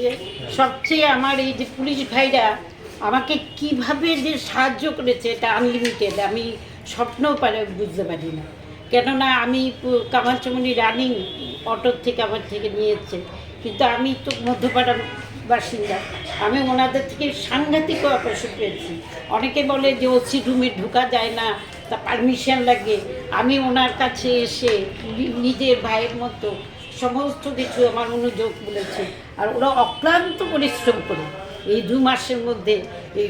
যে সবচেয়ে আমার এই যে পুলিশ ভাইরা আমাকে কিভাবে যে সাহায্য করেছে এটা আনলিমিটেড, আমি স্বপ্নও বুঝতে পারি না। কেননা আমি কামারচুমনি রানিং অটোর থেকে আমার থেকে নিয়েছে, কিন্তু আমি তো মধ্যপাড়ার বাসিন্দা, আমি ওনাদের থেকে সাংঘাতিক অপারেশন পেয়েছি। অনেকে বলে যে ওসি রুমে ঢোকা যায় না, তা পারমিশন লাগে। আমি ওনার কাছে এসে নিজের ভাইয়ের মতো সমস্ত কিছু আমার মনোযোগ বলেছে। আর ওরা অক্লান্ত পরিশ্রম করে এই 2 মাসের মধ্যে এই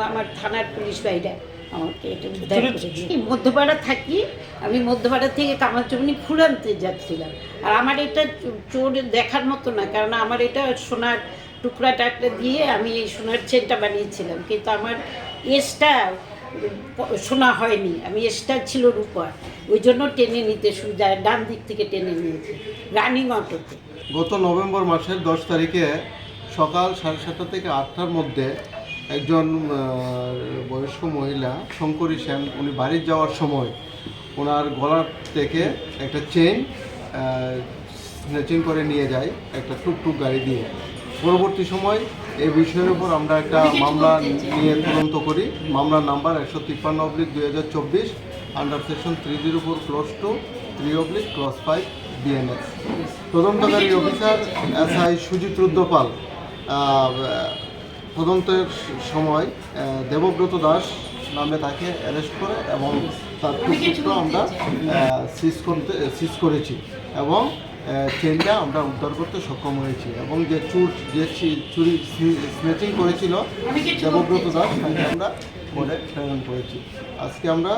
আমার থানার পুলিশ ভাইরা আমাকে এটা উদ্ধার করেছে। মধ্যপাড়া থাকি, আমি মধ্যপাড়া থেকে কামারচুমনি ফুল আনতে যাচ্ছিলাম। আর আমার এটা চোর দেখার মতো না, কারণ আমার এটা সোনার টুকরা টাকরা দিয়ে আমি এই সোনার চেনটা বানিয়েছিলাম, কিন্তু আমার এসটা শোনা হয়নি, আমি এসটা ছিল রূপা, ওই জন্য টেনে নিতে যায়, ডান দিক থেকে টেনে নিয়েছে রানিং অটোতে। গত নভেম্বর মাসের 10 তারিখে সকাল 7:30 থেকে 8টার মধ্যে একজন বয়স্ক মহিলা শঙ্করী সেন, উনি বাড়ি যাওয়ার সময় ওনার গলার থেকে একটা চেইন স্ন্যাচিং করে নিয়ে যায় একটা টুকটুক গাড়ি দিয়ে। পরবর্তী সময় এই বিষয়ের উপর আমরা একটা মামলা নিয়ে তদন্ত করি। মামলার নাম্বার 153/2024 আন্ডার সেকশন 304/2 3/5 বিএনএস। তদন্তকারী অফিসার SI সুজিত রুদ্রপাল তদন্তের সময় দেবব্রত দাস নামে তাকে অ্যারেস্ট করে এবং তার টুকটুকটা আমরা সিজ করেছি এবং চেনটা আমরা উদ্ধার করতে সক্ষম হয়েছি। এবং যে চুরি স্ন্যাচিং করেছিল দেবব্রত দাস তাকে আমরা কোর্টে প্রেরণ করেছি। আজকে আমরা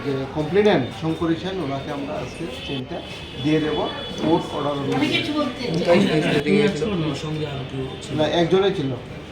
যে কমপ্লেনেন্ট শঙ্করী সেন, ওনাকে আমরা আজকে চেনটা দিয়ে দেবো কোর্ট অর্ডার অনুযায়ী। না, একজনেই ছিল।